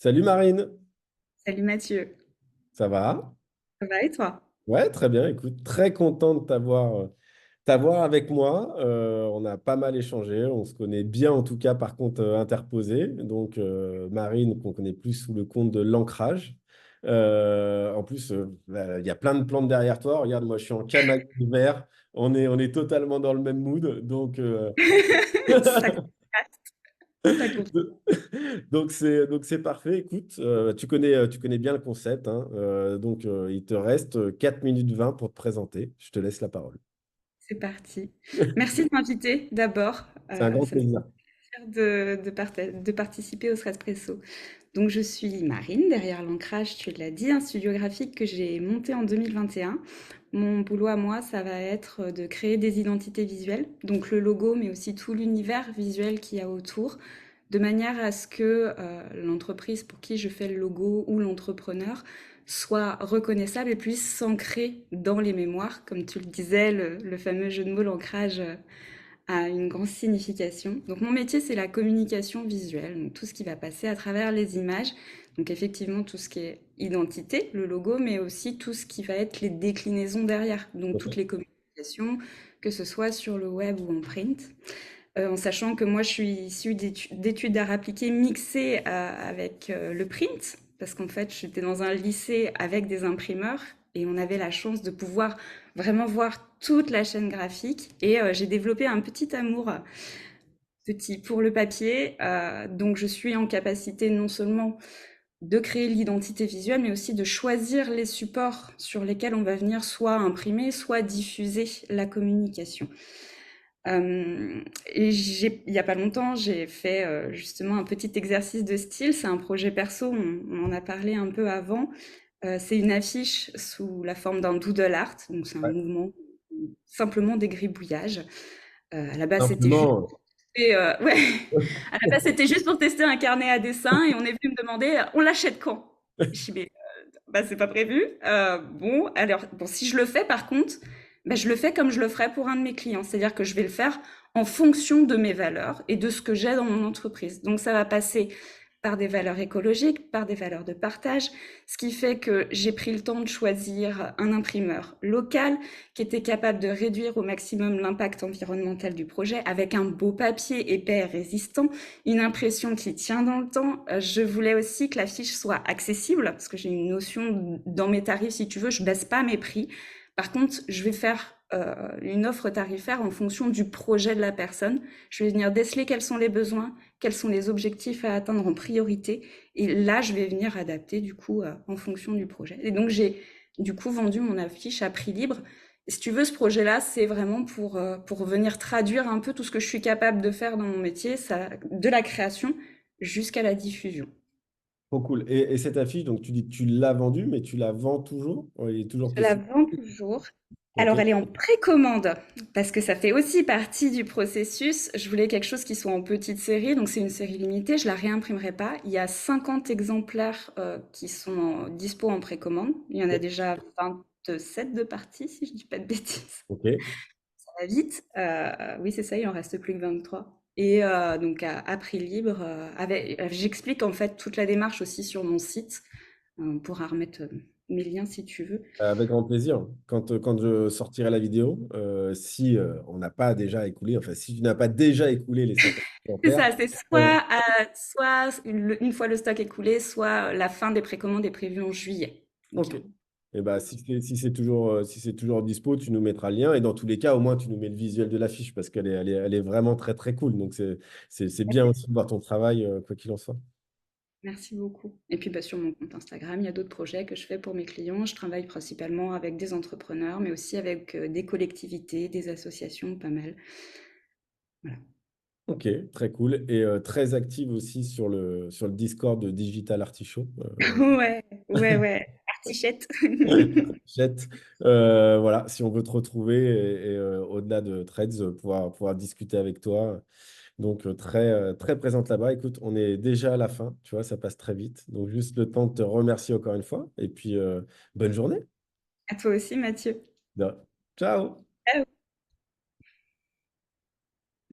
Salut Marine, Salut Mathieu, ça va? ça va et toi? Ouais, très bien. Écoute, très content de t'avoir avec moi. On a pas mal échangé, on se connaît bien en tout cas, par contre interposé. Donc Marine, qu'on connaît plus sous le compte de l'ancrage. En plus, bah, il y a plein de plantes derrière toi. Regarde, moi je suis en camaïeu vert. On est totalement dans le même mood. Donc, Ça contraste, ça contraste. donc c'est parfait. Écoute, tu connais bien le concept, hein. Donc, il te reste 4 minutes 20 pour te présenter. Je te laisse la parole. C'est parti. Merci de m'inviter d'abord. C'est un grand Ça me fait plaisir. plaisir de participer au Srespresso. Donc je suis Marine, derrière l'ancrage, tu l'as dit, un studio graphique que j'ai monté en 2021. Mon boulot à moi, ça va être de créer des identités visuelles, donc le logo, mais aussi tout l'univers visuel qu'il y a autour, de manière à ce que l'entreprise pour qui je fais le logo ou l'entrepreneur soit reconnaissable et puisse s'ancrer dans les mémoires. Comme tu le disais, le fameux jeu de mots, l'ancrage a une grande signification. Donc mon métier, c'est la communication visuelle, donc tout ce qui va passer à travers les images. Donc effectivement, tout ce qui est identité, le logo, mais aussi tout ce qui va être les déclinaisons derrière. Donc toutes les communications, que ce soit sur le web ou en print. En sachant que moi, je suis issue d'études d'art appliqué mixées avec le print, parce qu'en fait, j'étais dans un lycée avec des imprimeurs et on avait la chance de pouvoir vraiment voir toute la chaîne graphique. Et j'ai développé un petit amour petit pour le papier, donc je suis en capacité non seulement de créer l'identité visuelle, mais aussi de choisir les supports sur lesquels on va venir soit imprimer, soit diffuser la communication. Et il y a pas longtemps, j'ai fait justement un petit exercice de style. C'est un projet perso, on en a parlé un peu avant. C'est une affiche sous la forme d'un doodle art, donc c'est un Ouais. mouvement simplement des gribouillages. À la base, c'était juste Simplement, ouais, à la base, c'était juste pour tester un carnet à dessin et on est venu me demander, on l'achète quand? Je dis, mais bah, c'est pas prévu. Bon, alors, bon, si je le fais, par contre, bah, je le fais comme je le ferais pour un de mes clients. C'est-à-dire que je vais le faire en fonction de mes valeurs et de ce que j'ai dans mon entreprise. Donc, ça va passer par des valeurs écologiques, par des valeurs de partage, ce qui fait que j'ai pris le temps de choisir un imprimeur local qui était capable de réduire au maximum l'impact environnemental du projet avec un beau papier épais et résistant, une impression qui tient dans le temps. Je voulais aussi que la fiche soit accessible, parce que j'ai une notion dans mes tarifs, si tu veux, je baisse pas mes prix. Par contre, je vais faire une offre tarifaire en fonction du projet de la personne. Je vais venir déceler quels sont les besoins, quels sont les objectifs à atteindre en priorité. Et là, je vais venir adapter du coup en fonction du projet. Et donc, j'ai du coup vendu mon affiche à prix libre. Et si tu veux, ce projet-là, c'est vraiment pour venir traduire un peu tout ce que je suis capable de faire dans mon métier, ça, de la création jusqu'à la diffusion. trop cool. Et cette affiche, donc tu dis que tu l'as vendue, mais tu la vends toujours? Il est toujours Je la possible. vends toujours. Ok. Alors, elle est en précommande parce que ça fait aussi partie du processus. Je voulais quelque chose qui soit en petite série, donc c'est une série limitée. Je la réimprimerai pas. Il y a 50 exemplaires qui sont dispo en précommande. Il y en a Ok. déjà 27 de parties, si je dis pas de bêtises. Ok. Ça va vite. Oui, c'est ça, il en reste plus que 23. Et donc à prix libre, j'explique en fait toute la démarche aussi sur mon site. On pourra remettre mes liens si tu veux. Avec grand plaisir. Quand je sortirai la vidéo, si on n'a pas déjà écoulé, enfin, si tu n'as pas déjà écoulé les 50 C'est exemplaires, ça, c'est euh, soit une fois le stock écoulé, soit la fin des précommandes est prévue en juillet. Donc, ok. Et bah, si c'est toujours dispo, tu nous mettras le lien. Et dans tous les cas, au moins, tu nous mets le visuel de l'affiche parce qu'elle est vraiment très, très cool. Donc, c'est bien aussi de voir ton travail, quoi qu'il en soit. merci beaucoup. Et puis bah, sur mon compte Instagram, il y a d'autres projets que je fais pour mes clients. Je travaille principalement avec des entrepreneurs, mais aussi avec des collectivités, des associations, pas mal. Voilà. Ok, très cool. Et très active aussi sur le Discord de Digital Artichaut. Ouais, ouais, ouais. Artichette. Jette. Voilà, si on veut te retrouver et au-delà de Threads, pouvoir discuter avec toi. Donc, très présente là-bas. Écoute, on est déjà à la fin, tu vois, ça passe très vite. Donc, juste le temps de te remercier encore une fois. Et puis, bonne journée. À toi aussi, Mathieu. Ciao.